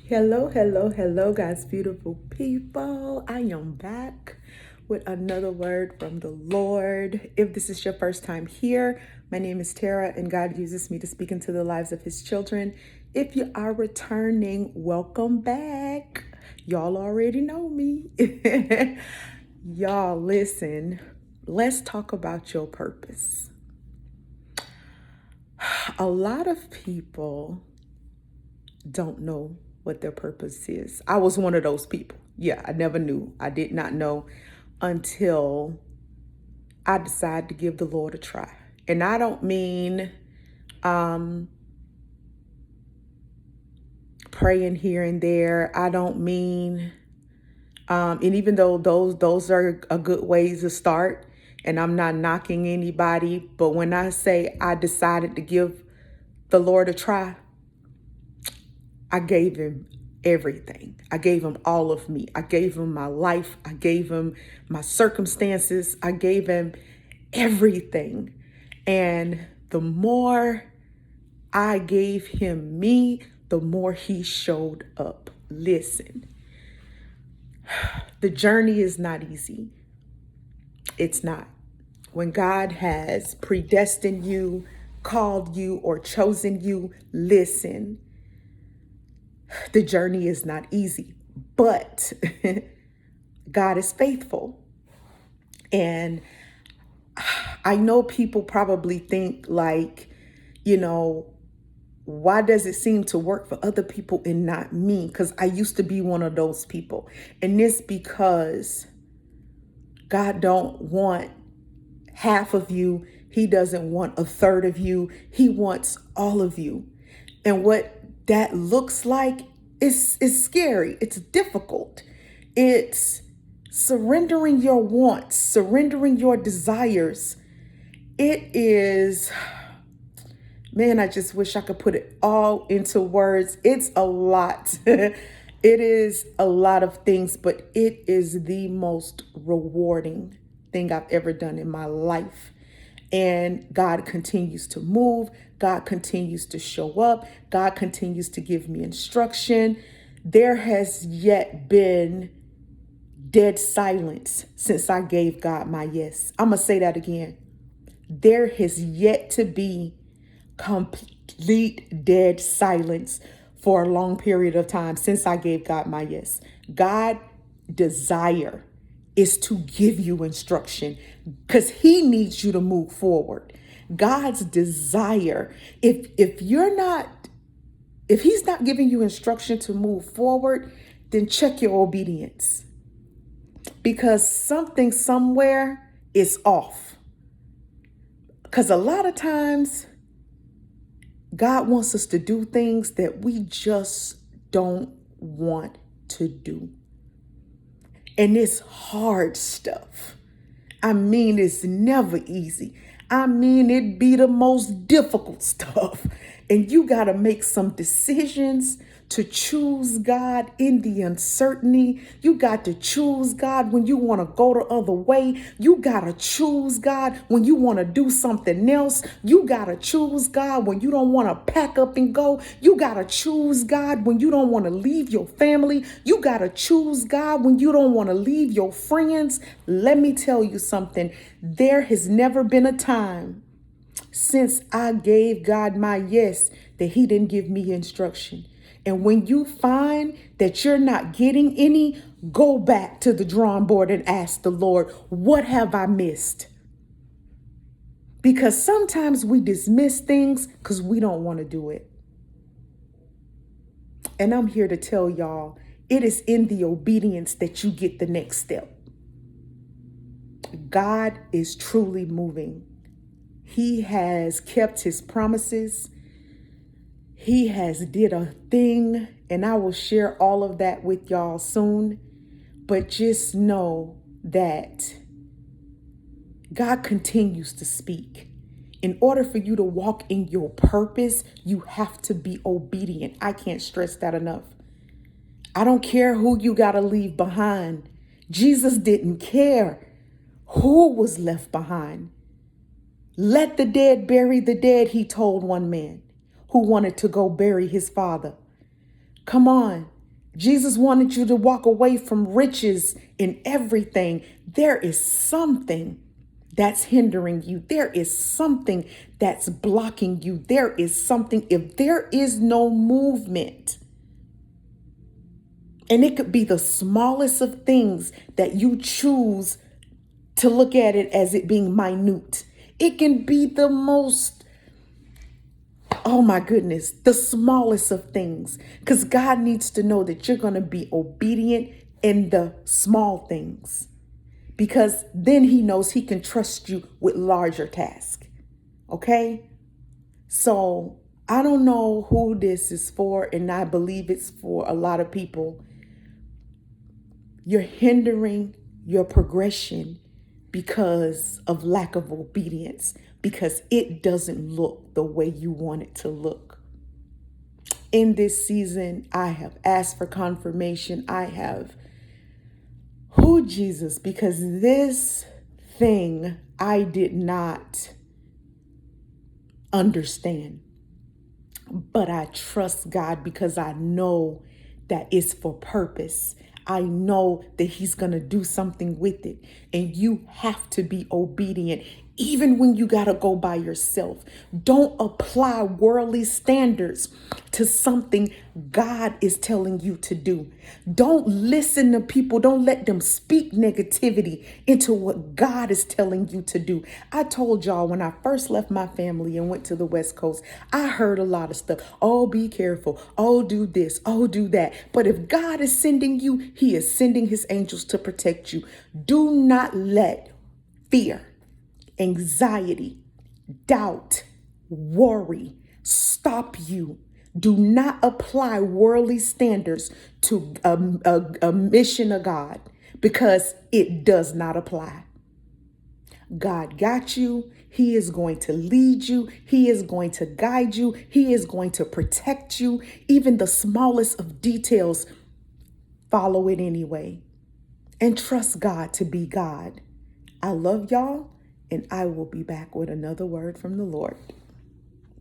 Hello, hello, hello, God's beautiful people. I am back with another word from the Lord. If this is your first time here, my name is Tara, and God uses me to speak into the lives of His children. If you are returning, welcome back. Y'all already know me. Y'all, listen, let's talk about your purpose. A lot of people don't know what their purpose is. I was one of those people. Yeah, I never knew. I did not know until I decided to give the Lord a try. And I don't mean praying here and there. I don't mean and even though those are a good ways to start, and I'm not knocking anybody, but when I say I decided to give the Lord a try, I gave Him everything. I gave Him all of me. I gave Him my life. I gave Him my circumstances. I gave Him everything. And the more I gave Him me, the more He showed up. Listen, the journey is not easy. It's not. When God has predestined you, called you, or chosen you, listen, the journey is not easy, but God is faithful. And I know people probably think like, why does it seem to work for other people and not me? Because I used to be one of those people. And it's because God don't want half of you. He doesn't want a third of you. He wants all of you. And what that looks like is scary. It's difficult. It's surrendering your wants, surrendering your desires. It is, man, I just wish I could put it all into words. It's a lot. It is a lot of things, but it is the most rewarding thing I've ever done in my life. And God continues to move. God continues to show up. God continues to give me instruction. There has yet been dead silence since I gave God my yes. I'm going to say that again. There has yet to be complete dead silence for a long period of time since I gave God my yes. God desire is to give you instruction because He needs you to move forward. God's desire, if He's not giving you instruction to move forward, then check your obedience, because something somewhere is off. Because a lot of times God wants us to do things that we just don't want to do. And it's hard stuff. I mean, it's never easy. I mean, it be the most difficult stuff. And you got to make some decisions to choose God in the uncertainty. You got to choose God when you want to go the other way. You got to choose God when you want to do something else. You got to choose God when you don't want to pack up and go. You got to choose God when you don't want to leave your family. You got to choose God when you don't want to leave your friends. Let me tell you something. There has never been a time since I gave God my yes that He didn't give me instruction. And when you find that you're not getting any, go back to the drawing board and ask the Lord, what have I missed? Because sometimes we dismiss things because we don't want to do it. And I'm here to tell y'all, it is in the obedience that you get the next step. God is truly moving. He has kept His promises. He has did a thing, and I will share all of that with y'all soon. But just know that God continues to speak. In order for you to walk in your purpose, you have to be obedient. I can't stress that enough. I don't care who you got to leave behind. Jesus didn't care who was left behind. Let the dead bury the dead, He told one man who wanted to go bury his father. Come on. Jesus wanted you to walk away from riches in everything. There is something that's hindering you. There is something that's blocking you. There is something, if there is no movement, and it could be the smallest of things that you choose to look at it as it being minute. It can be the most, oh my goodness, the smallest of things. Because God needs to know that you're going to be obedient in the small things. Because then he knows he can trust you with larger tasks. Okay? So I don't know who this is for, and I believe it's for a lot of people. You're hindering your progression because of lack of obedience, because it doesn't look the way you want it to look. In this season, I have asked for confirmation. I have, Jesus, because this thing I did not understand. But I trust God because I know that it's for purpose. I know that he's going to do something with it. And you have to be obedient, even when you got to go by yourself. Don't apply worldly standards to something God is telling you to do. Don't listen to people. Don't let them speak negativity into what God is telling you to do. I told y'all when I first left my family and went to the West Coast, I heard a lot of stuff. Oh, be careful. Oh, do this. Oh, do that. But if God is sending you, he is sending his angels to protect you. Do not let fear, anxiety, doubt, worry stop you. Do not apply worldly standards to a mission of God, because it does not apply. God got you. He is going to lead you. He is going to guide you. He is going to protect you. Even the smallest of details, follow it anyway. And trust God to be God. I love y'all, and I will be back with another word from the Lord.